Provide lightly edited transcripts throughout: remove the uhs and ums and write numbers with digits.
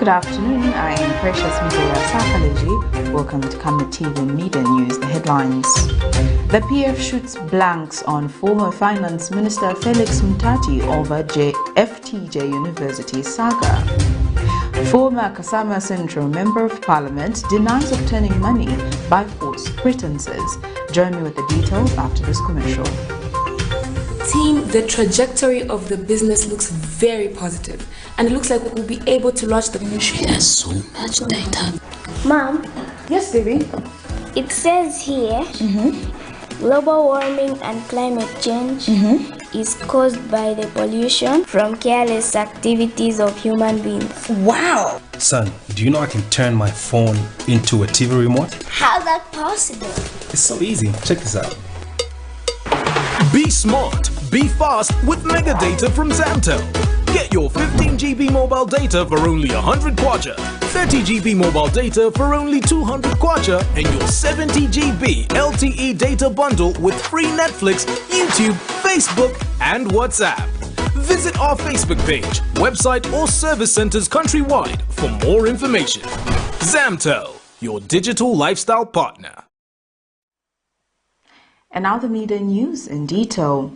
Good afternoon, I am Precious Midday. Welcome to Camnet TV Media News. The headlines. The PF shoots blanks on former Finance Minister FELIX MUTATI over FTJ University SAGA. Former KASAMA Central Member of Parliament denies obtaining money by force pretenses. Join me with the details after this commercial. Team, the trajectory of the business looks very positive, and it looks like we'll be able to launch the... She has so much data. Mom? Yes, baby? It says here, global warming and climate change is caused by the pollution from careless activities of human beings. Wow! Son, do you know I can turn my phone into a TV remote? How's that possible? It's so easy. Check this out. Be smart, be fast with mega data from Zamtel. Get your 15 GB mobile data for only 100 kwacha, 30 GB mobile data for only 200 kwacha, and your 70 GB LTE data bundle with free Netflix, YouTube, Facebook, and WhatsApp. Visit our Facebook page, website, or service centers countrywide for more information. Zamtel, your digital lifestyle partner. And now the media news in detail.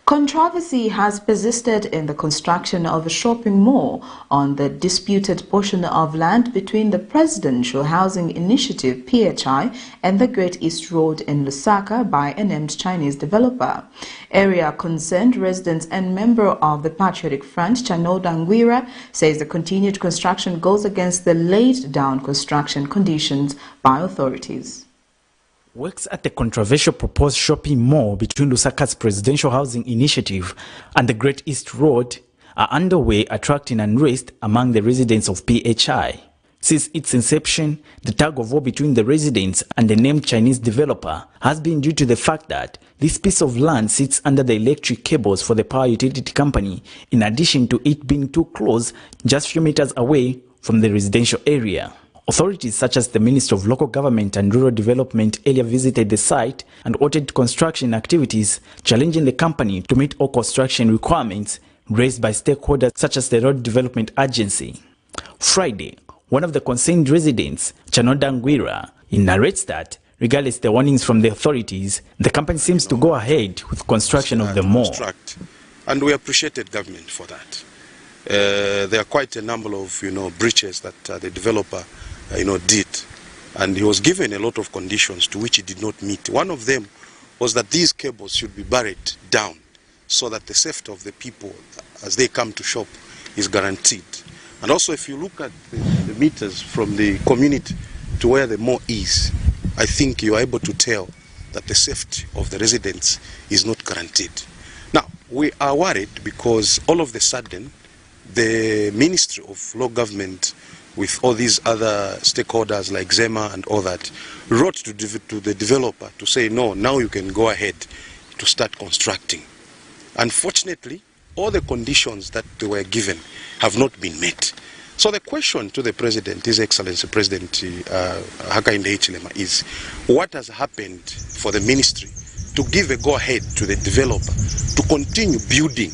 Controversy has persisted in the construction of a shopping mall on the disputed portion of land between the Presidential Housing Initiative (PHI) and the Great East Road in Lusaka by a named Chinese developer. Area concerned residents and member of the Patriotic Front, Chanoda Ngwira, says the continued construction goes against the laid down construction conditions by authorities. Works at the controversial proposed shopping mall between Lusaka's Presidential Housing Initiative and the Great East Road are underway, attracting unrest among the residents of PHI. Since its inception, the tug of war between the residents and the named Chinese developer has been due to the fact that this piece of land sits under the electric cables for the power utility company, in addition to it being too close, just a few meters away from the residential area. Authorities such as the Ministry of Local Government and Rural Development earlier visited the site and ordered construction activities, challenging the company to meet all construction requirements raised by stakeholders such as the Road Development Agency. Friday, one of the concerned residents, Chanoda Ngwira, narrates that regardless the warnings from the authorities, the company seems to go ahead with construction of the mall. And we appreciated government for that. There are quite a number of breaches that the developer did, and he was given a lot of conditions to which he did not meet. One of them was that these cables should be buried down so that the safety of the people as they come to shop is guaranteed. And also, if you look at the meters from the community to where the mall is, I think you are able to tell that the safety of the residents is not guaranteed. Now, we are worried because all of a sudden the Ministry of Local Government, with all these other stakeholders like Zema and all that, wrote to the developer to say, no, now you can go ahead to start constructing. Unfortunately, all the conditions that they were given have not been met. So the question to the President, His Excellency President Hakainde Hichilema, is what has happened for the ministry to give a go-ahead to the developer to continue building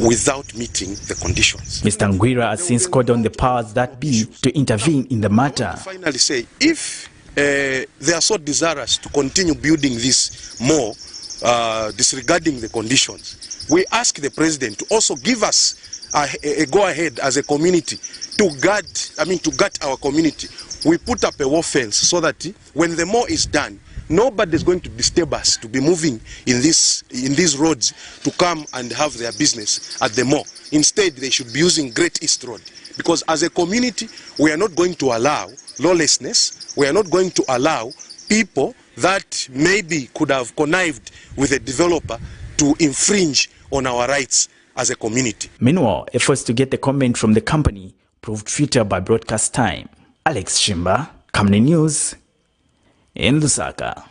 without meeting the conditions. Mr. Ngwira has since called on the powers that be to intervene in the matter. Finally say, if they are so desirous to continue building this more, disregarding the conditions, we ask the President to also give us a go-ahead as a community to guard our community. We put up a wall fence so that when the mall is done, nobody is going to disturb us to be moving in these roads to come and have their business at the mall. Instead, they should be using Great East Road, because as a community, we are not going to allow lawlessness. We are not going to allow people that maybe could have connived with a developer to infringe on our rights as a community. Meanwhile, efforts to get a comment from the company proved futile by broadcast time. Alex Shimba, Camnet News, in Lusaka.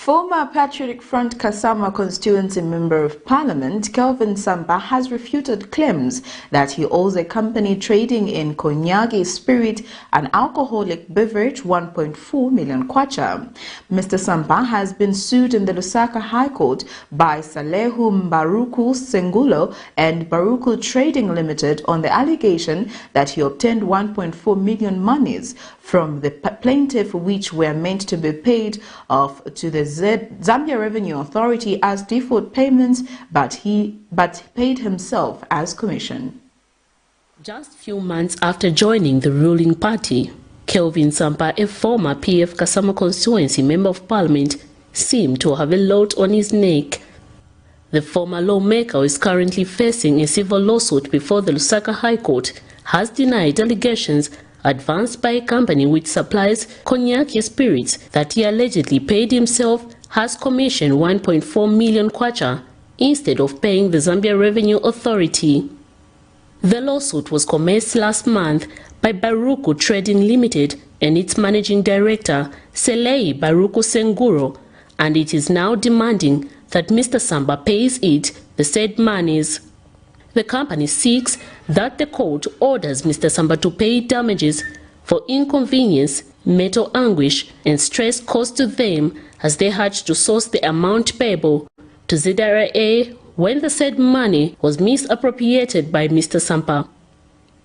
Former Patriotic Front KASAMA constituency member of parliament Kelvin Sampa has refuted claims that he owes a company trading in cognac, spirit and alcoholic beverage 1.4 million kwacha. Mr. Sampa has been sued in the Lusaka High Court by Salehu Mbaruku Sengulo and Baruku Trading Limited on the allegation that he obtained 1.4 million monies from the plaintiff, which were meant to be paid off to the Zambia Revenue Authority as default payments, but he paid himself as commission. Just few months after joining the ruling party, Kelvin Sampa, a former PF KASAMA constituency member of parliament, seemed to have a lot on his neck. The former lawmaker is currently facing a civil lawsuit before the Lusaka High Court, has denied allegations advanced by a company which supplies cognac spirits that he allegedly paid himself as commission 1.4 million kwacha instead of paying the Zambia Revenue Authority. The lawsuit was commenced last month by Baruku Trading Limited and its managing director, Selei Baruku Senguro, and it is now demanding that Mr. Sampa pays it the said monies. The company seeks that the court orders Mr. Sampa to pay damages for inconvenience, mental anguish and stress caused to them as they had to source the amount payable to ZRA when the said money was misappropriated by Mr. Sampa.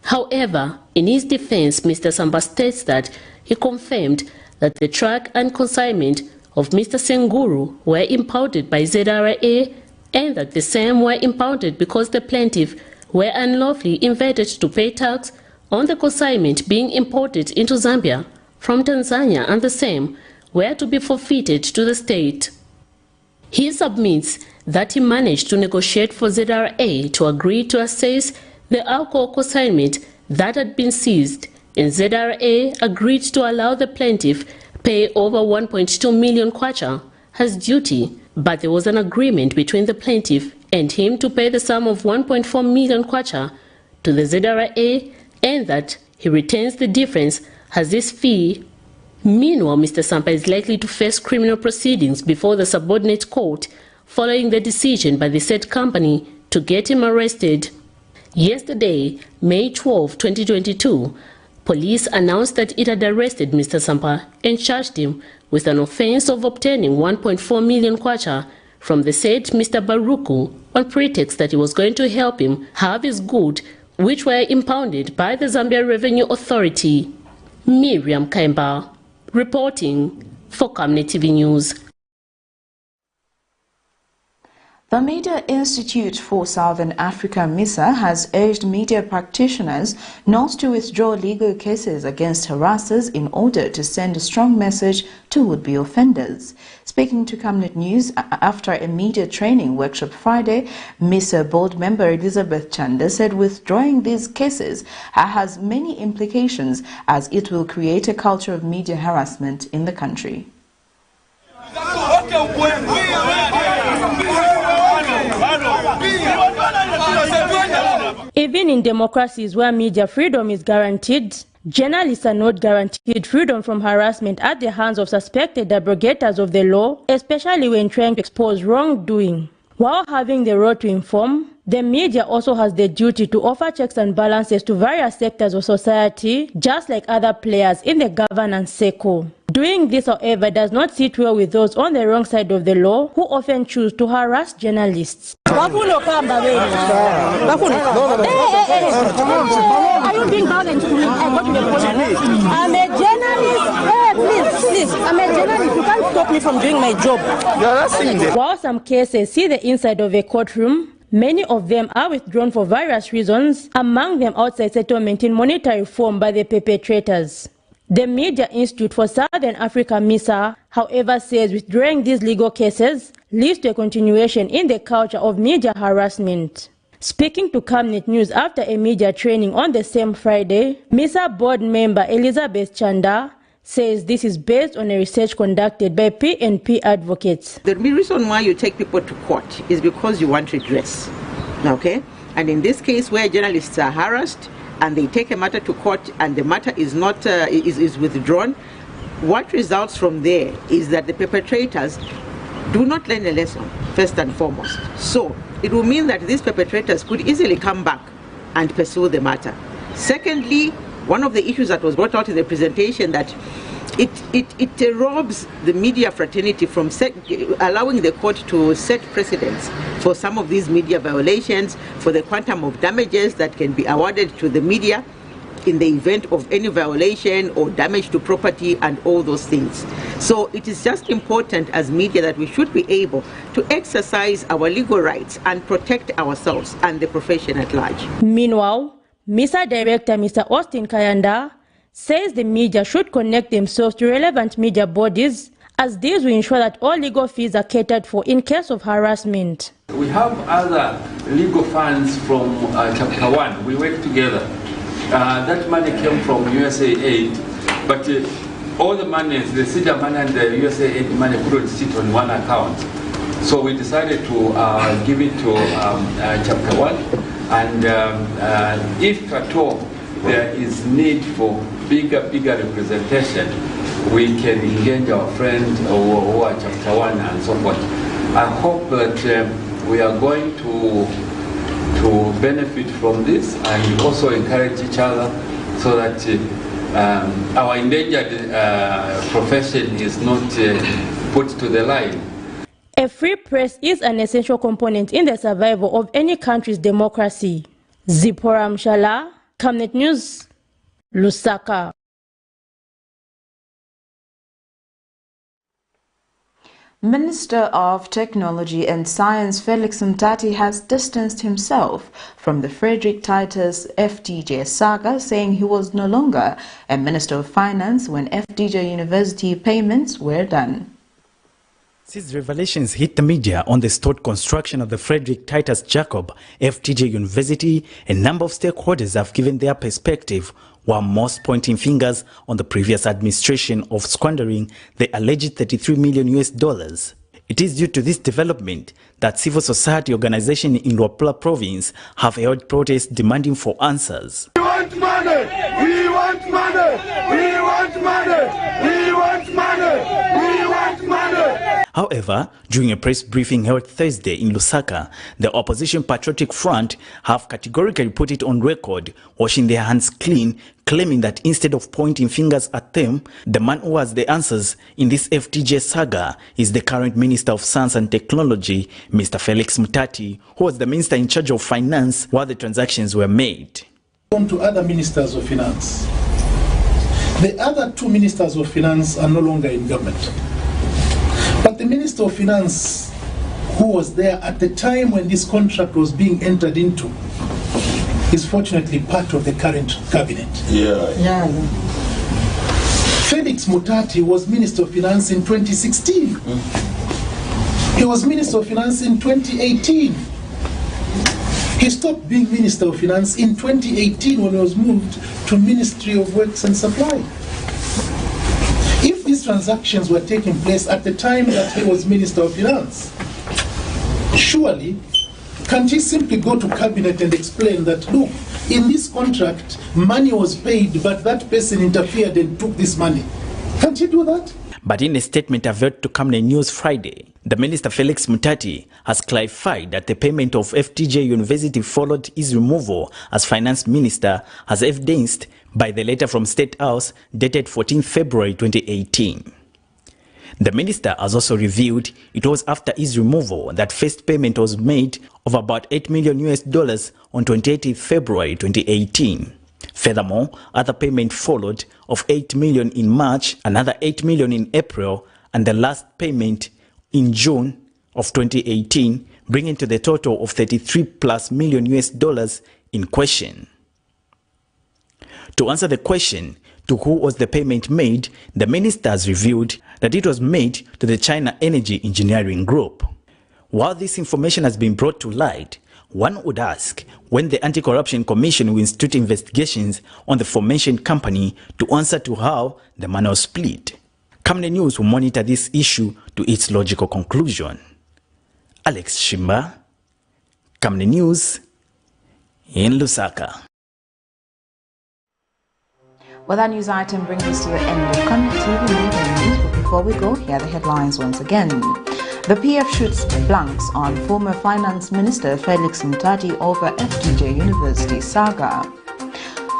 However, in his defense, Mr. Sampa states that he confirmed that the track and consignment of Mr. Senguru were impounded by ZRA and that the same were impounded because the plaintiff were unlawfully invited to pay tax on the consignment being imported into Zambia from Tanzania, and the same were to be forfeited to the state. He submits that he managed to negotiate for ZRA to agree to assess the alcohol consignment that had been seized, and ZRA agreed to allow the plaintiff pay over 1.2 million kwacha as duty, but there was an agreement between the plaintiff and him to pay the sum of 1.4 million kwacha to the ZRA and that he retains the difference as this fee. Meanwhile, Mr. Sampa is likely to face criminal proceedings before the subordinate court following the decision by the said company to get him arrested. Yesterday, May 12, 2022, police announced that it had arrested Mr. Sampa and charged him with an offense of obtaining 1.4 million kwacha from the said Mr. Baruku on pretext that he was going to help him have his goods, which were impounded by the Zambia Revenue Authority. Miriam Kaimba, reporting for Camnet TV News. The Media Institute for Southern Africa, MISA, has urged media practitioners not to withdraw legal cases against harassers in order to send a strong message to would-be offenders. Speaking to Camnet News after a media training workshop Friday, MISA board member Elizabeth Chanda said withdrawing these cases has many implications as it will create a culture of media harassment in the country. Even in democracies where media freedom is guaranteed, journalists are not guaranteed freedom from harassment at the hands of suspected abrogators of the law, especially when trying to expose wrongdoing. While having the role to inform, the media also has the duty to offer checks and balances to various sectors of society, just like other players in the governance circle. Doing this, however, does not sit well with those on the wrong side of the law who often choose to harass journalists. Are you being violent to me? I go to the police. I'm a journalist. Please, I'm a journalist. You can't stop me from doing my job. While some cases see the inside of a courtroom, many of them are withdrawn for various reasons, among them outside settlement in monetary form by the perpetrators. The Media Institute for Southern Africa, MISA, however, says withdrawing these legal cases leads to a continuation in the culture of media harassment. Speaking to Camnet News after a media training on the same Friday, MISA board member Elizabeth Chanda says this is based on a research conducted by PNP advocates. The reason why you take people to court is because you want redress, okay? And in this case where journalists are harassed, and they take a matter to court and the matter is not is withdrawn, what results from there is that the perpetrators do not learn a lesson, first and foremost. So it will mean that these perpetrators could easily come back and pursue the matter. Secondly, one of the issues that was brought out in the presentation, that it robs the media fraternity from allowing the court to set precedents for some of these media violations, for the quantum of damages that can be awarded to the media in the event of any violation or damage to property and all those things. So it is just important as media that we should be able to exercise our legal rights and protect ourselves and the profession at large. Meanwhile, MISA Director Mr. Austin Kayanda says the media should connect themselves to relevant media bodies, as these will ensure that all legal fees are catered for in case of harassment. We have other legal funds from Chapter 1. We work together. That money came from USAID, but all the money, the SAGA money and the USAID money couldn't sit on one account. So we decided to give it to Chapter 1, and if at all there is need for bigger representation, we can engage our friends who are Chapter 1 and so forth. I hope that we are going to benefit from this and also encourage each other so that our endangered profession is not put to the line. A free press is an essential component in the survival of any country's democracy. Zipporah Mshala, Camnet News, Lusaka. Minister of Technology and Science FELIX MUTATI has distanced himself from the Frederick Titus FDJ saga, saying he was no longer a Minister of Finance when FDJ University payments were done. Since revelations hit the media on the stalled construction of the Frederick Titus Jacob FDJ University, a number of stakeholders have given their perspective, while most pointing fingers on the previous administration of squandering the alleged $33 million. It is due to this development that civil society organizations in Luapula province have held protests demanding for answers. We want money! We want money! We want money! We want money! We want money! However, during a press briefing held Thursday in Lusaka, the opposition Patriotic Front have categorically put it on record, washing their hands clean, claiming that instead of pointing fingers at them, the man who has the answers in this FDJ saga is the current Minister of Science and Technology, Mr. FELIX MUTATI, who was the Minister in charge of Finance while the transactions were made. On to other Ministers of Finance. The other two Ministers of Finance are no longer in government. But the Minister of Finance, who was there at the time when this contract was being entered into, is fortunately part of the current cabinet. FELIX MUTATI was Minister of Finance in 2016. He was Minister of Finance in 2018. He stopped being Minister of Finance in 2018 when he was moved to Ministry of Works and Supply. If these transactions were taking place at the time that he was Minister of Finance, surely can't he simply go to Cabinet and explain that, look, in this contract, money was paid, but that person interfered and took this money? Can't he do that? But in a statement averted to Camnet News Friday, the Minister FELIX MUTATI has clarified that the payment of FDJ University followed his removal as Finance Minister, as evidenced by the letter from State House dated 14 February 2018. The minister has also revealed it was after his removal that first payment was made of about $8 million on 28 February 2018. Furthermore, other payment followed of $8 million in March, another $8 million in April, and the last payment in June of 2018, bringing to the total of $33+ million in question. To answer the question, to who was the payment made, the minister has revealed that it was made to the China Energy Engineering Group. While this information has been brought to light, one would ask when the Anti-Corruption Commission will institute investigations on the aforementioned company to answer to how the money was split. Camnet News will monitor this issue to its logical conclusion. Alex Shimba, Camnet News in Lusaka. Well, that news item brings us to the end of Camnet TV Midday News, but before we go, here are the headlines once again. The PF shoots blanks on former Finance Minister FELIX MUTATI over FTJ University SAGA.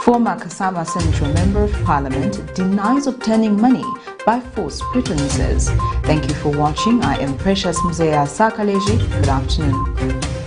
Former KASAMA Central Member of Parliament denies obtaining money by false pretenses. Thank you for watching. I am Precious Mzea Sakaleji. Good afternoon.